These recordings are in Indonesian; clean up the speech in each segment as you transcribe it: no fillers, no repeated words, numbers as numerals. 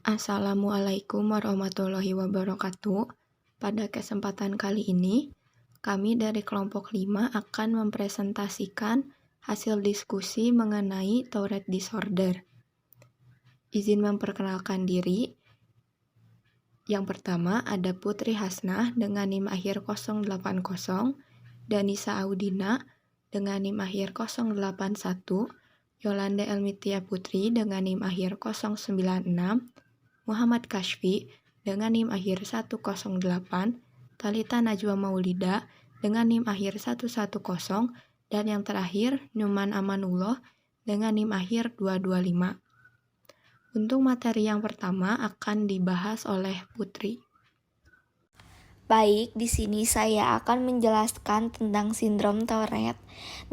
Assalamualaikum warahmatullahi wabarakatuh. Pada kesempatan kali ini, kami dari kelompok 5 akan mempresentasikan hasil diskusi mengenai Tourette disorder. Izin memperkenalkan diri. Yang pertama ada Putri Hasnah dengan NIM akhir 080, Danisa Audina dengan NIM akhir 081, Yolanda Elmitia Putri dengan NIM akhir 096, Muhammad Kashfi dengan NIM akhir 108, Talita Najwa Maulida dengan NIM akhir 110, dan yang terakhir Numan Amanullah dengan NIM akhir 225. Untuk materi yang pertama akan dibahas oleh Putri. Baik, di sini saya akan menjelaskan tentang sindrom Tourette,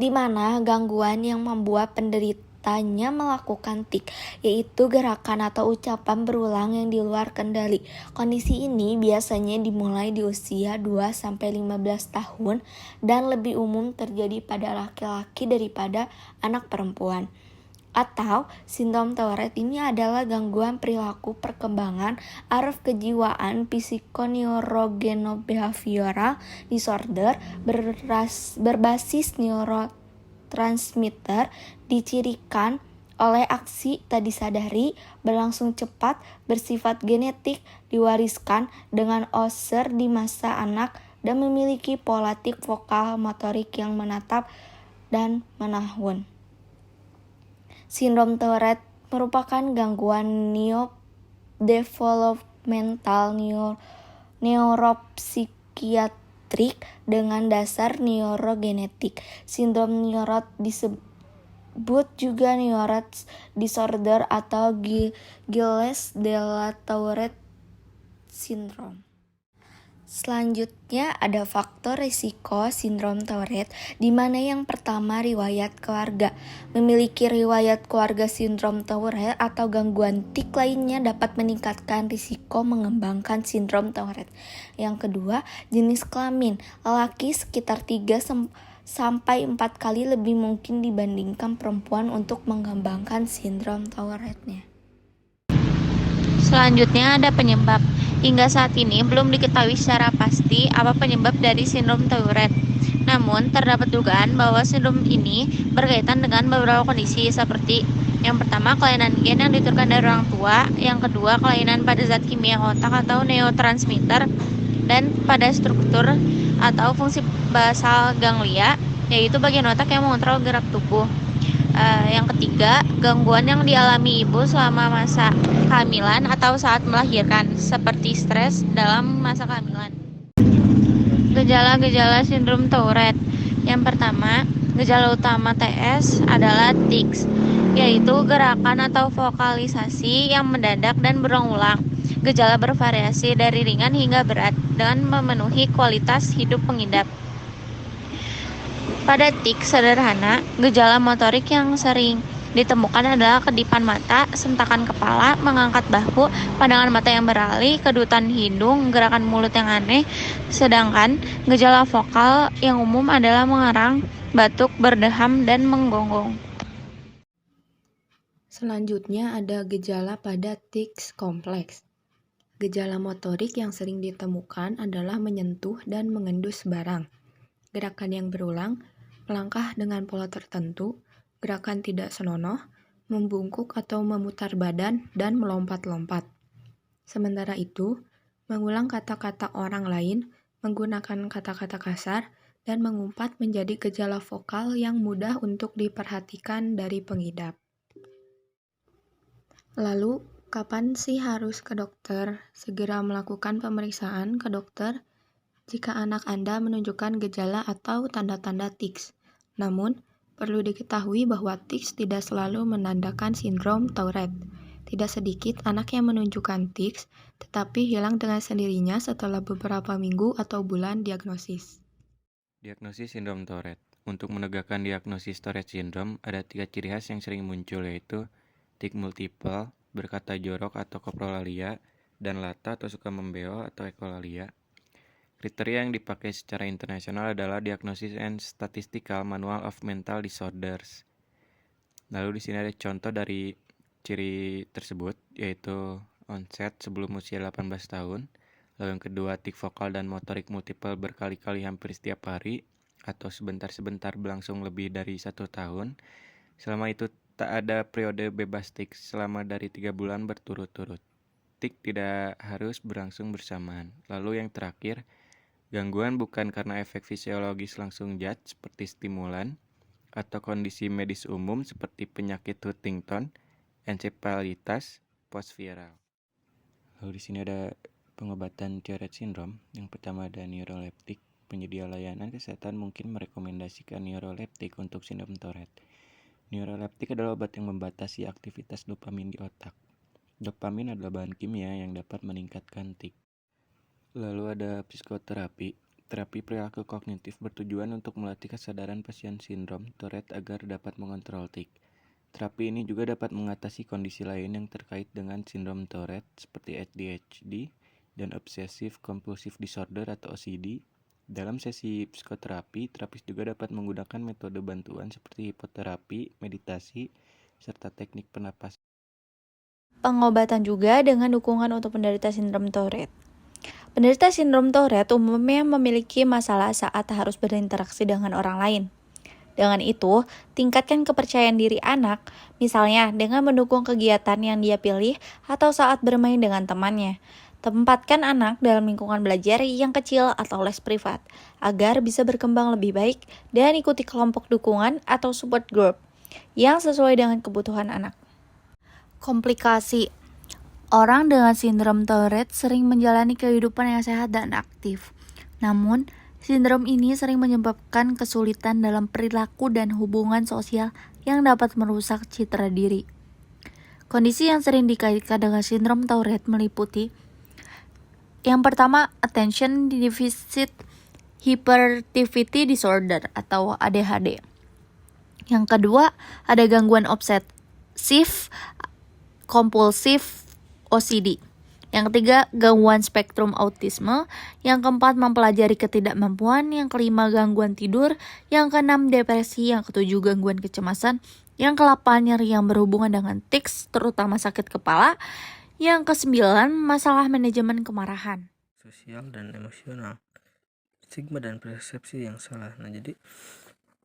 di mana gangguan yang membuat penderitanya melakukan tik, yaitu gerakan atau ucapan berulang yang di luar kendali. Kondisi ini biasanya dimulai di usia 2-15 tahun dan lebih umum terjadi pada laki-laki daripada anak perempuan. Atau sindrom Tourette ini adalah gangguan perilaku perkembangan araf kejiwaan psikoneurogenebehavioral disorder berbasis neurotransmitter, dicirikan oleh aksi tak disadari, berlangsung cepat, bersifat genetik, diwariskan dengan Usher di masa anak, dan memiliki pola tik vokal motorik yang menatap dan menahun. Sindrom Tourette merupakan gangguan neurodevelopmental neuropsikiatrik dengan dasar neurogenetik. Sindrom Tourette disebut juga Tourette disorder atau Gilles de la Tourette syndrome. Selanjutnya ada faktor risiko sindrom Tourette, di mana yang pertama riwayat keluarga. Memiliki riwayat keluarga sindrom Tourette atau gangguan tik lainnya dapat meningkatkan risiko mengembangkan sindrom Tourette. Yang kedua, jenis kelamin. Lelaki sekitar 3 sampai 4 kali lebih mungkin dibandingkan perempuan untuk mengembangkan sindrom Tourette-nya. Selanjutnya ada penyebab. Hingga saat ini belum diketahui secara pasti apa penyebab dari sindrom Tourette. Namun, terdapat dugaan bahwa sindrom ini berkaitan dengan beberapa kondisi seperti yang pertama, kelainan gen yang diturunkan dari orang tua, yang kedua, kelainan pada zat kimia otak atau neurotransmitter, dan pada struktur atau fungsi basal ganglia, yaitu bagian otak yang mengontrol gerak tubuh. Yang ketiga, gangguan yang dialami ibu selama masa kehamilan atau saat melahirkan, seperti stres dalam masa kehamilan. Gejala-gejala sindrom Tourette. Yang pertama, gejala utama TS adalah tics, yaitu gerakan atau vokalisasi yang mendadak dan berulang-ulang. Gejala bervariasi dari ringan hingga berat dengan memenuhi kualitas hidup pengidap. Pada tik sederhana, gejala motorik yang sering ditemukan adalah kedipan mata, sentakan kepala, mengangkat bahu, pandangan mata yang beralih, kedutan hidung, gerakan mulut yang aneh. Sedangkan gejala vokal yang umum adalah mengerang, batuk, berdeham, dan menggonggong. Selanjutnya ada gejala pada tics kompleks. Gejala motorik yang sering ditemukan adalah menyentuh dan mengendus barang, gerakan yang berulang, melangkah dengan pola tertentu, gerakan tidak senonoh, membungkuk atau memutar badan, dan melompat-lompat. Sementara itu, mengulang kata-kata orang lain, menggunakan kata-kata kasar, dan mengumpat menjadi gejala vokal yang mudah untuk diperhatikan dari pengidap. Lalu, kapan sih harus ke dokter? Segera melakukan pemeriksaan ke dokter jika anak Anda menunjukkan gejala atau tanda-tanda tics. Namun, perlu diketahui bahwa tics tidak selalu menandakan sindrom Tourette. Tidak sedikit anak yang menunjukkan tics, tetapi hilang dengan sendirinya setelah beberapa minggu atau bulan diagnosis. Diagnosis sindrom Tourette. Untuk menegakkan diagnosis Tourette syndrome, ada 3 ciri khas yang sering muncul, yaitu tik multiple, berkata jorok atau koprolalia, dan lata atau suka membeo atau ekolalia. Kriteria yang dipakai secara internasional adalah Diagnosis and Statistical Manual of Mental Disorders. Lalu di sini ada contoh dari ciri tersebut, yaitu onset sebelum usia 18 tahun. Lalu yang kedua, tik vokal dan motorik multiple berkali-kali hampir setiap hari atau sebentar-sebentar berlangsung lebih dari 1 tahun. Selama itu tak ada periode bebas tik selama dari 3 bulan berturut-turut. Tik tidak harus berlangsung bersamaan. Lalu yang terakhir, gangguan bukan karena efek fisiologis langsung judge seperti stimulan atau kondisi medis umum seperti penyakit Huntington, encephalitis postviral. Lalu di sini ada pengobatan Tourette syndrome. Yang pertama ada neuroleptik. Penyedia layanan kesehatan mungkin merekomendasikan neuroleptik untuk sindrom Tourette. Neuroleptik adalah obat yang membatasi aktivitas dopamin di otak. Dopamin adalah bahan kimia yang dapat meningkatkan tik. Lalu ada psikoterapi. Terapi perilaku kognitif bertujuan untuk melatih kesadaran pasien sindrom Tourette agar dapat mengontrol tik. Terapi ini juga dapat mengatasi kondisi lain yang terkait dengan sindrom Tourette seperti ADHD dan Obsessive Compulsive Disorder atau OCD. Dalam sesi psikoterapi, terapis juga dapat menggunakan metode bantuan seperti hipnoterapi, meditasi, serta teknik pernapasan. Pengobatan juga dengan dukungan untuk penderita sindrom Tourette. Penderita sindrom Tourette umumnya memiliki masalah saat harus berinteraksi dengan orang lain. Dengan itu, tingkatkan kepercayaan diri anak, misalnya dengan mendukung kegiatan yang dia pilih atau saat bermain dengan temannya. Tempatkan anak dalam lingkungan belajar yang kecil atau les privat, agar bisa berkembang lebih baik dan ikuti kelompok dukungan atau support group yang sesuai dengan kebutuhan anak. Komplikasi. Orang dengan sindrom Tourette sering menjalani kehidupan yang sehat dan aktif. Namun, sindrom ini sering menyebabkan kesulitan dalam perilaku dan hubungan sosial yang dapat merusak citra diri. Kondisi yang sering dikaitkan dengan sindrom Tourette meliputi yang pertama, Attention Deficit Hyperactivity Disorder atau ADHD. Yang kedua, ada gangguan obsesif kompulsif OCD. Yang ketiga, gangguan spektrum autisme. Yang keempat, mempelajari ketidakmampuan. Yang kelima, gangguan tidur. Yang keenam, depresi. Yang ketujuh, gangguan kecemasan. Yang kedelapan, nyeri yang berhubungan dengan tics, terutama sakit kepala. Yang kesembilan, masalah manajemen kemarahan. Sosial dan emosional. Stigma dan persepsi yang salah. Nah, jadi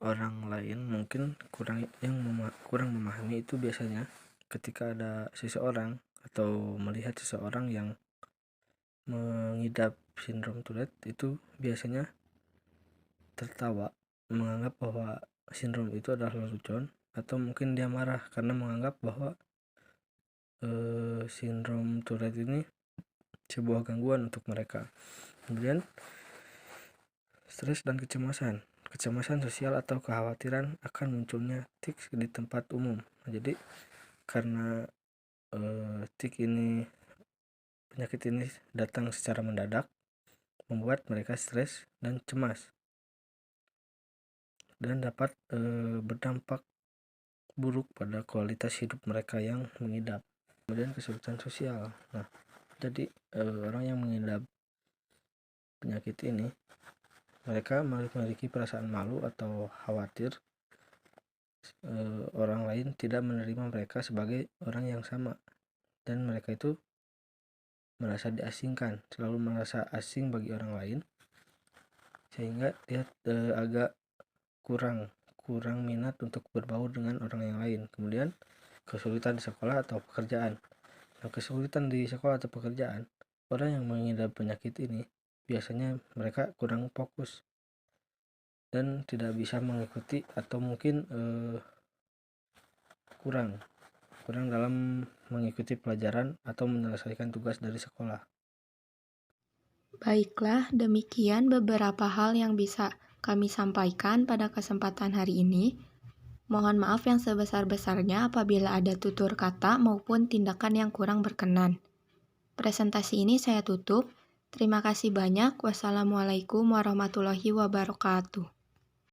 orang lain mungkin kurang memahami itu biasanya ketika ada seseorang atau melihat seseorang yang mengidap sindrom Tourette itu biasanya tertawa, menganggap bahwa sindrom itu adalah lelucon, atau mungkin dia marah karena menganggap bahwa sindrom Tourette ini sebuah gangguan untuk mereka. Kemudian stres dan kecemasan sosial atau kekhawatiran akan munculnya tik di tempat umum. Nah, jadi karena penyakit ini datang secara mendadak, membuat mereka stres dan cemas dan dapat berdampak buruk pada kualitas hidup mereka yang mengidap. Kemudian kesulitan sosial. Nah, jadi orang yang mengidap penyakit ini, mereka memiliki perasaan malu atau khawatir orang lain tidak menerima mereka sebagai orang yang sama, dan mereka itu merasa diasingkan, selalu merasa asing bagi orang lain, sehingga dia agak kurang minat untuk berbaur dengan orang yang lain. Kemudian kesulitan di sekolah atau pekerjaan. Nah, kesulitan di sekolah atau pekerjaan, orang yang mengidap penyakit ini biasanya mereka kurang fokus dan tidak bisa mengikuti, atau mungkin kurang dalam mengikuti pelajaran atau menyelesaikan tugas dari sekolah. Baiklah, demikian beberapa hal yang bisa kami sampaikan pada kesempatan hari ini. Mohon maaf yang sebesar-besarnya apabila ada tutur kata maupun tindakan yang kurang berkenan. Presentasi ini saya tutup. Terima kasih banyak. Wassalamualaikum warahmatullahi wabarakatuh.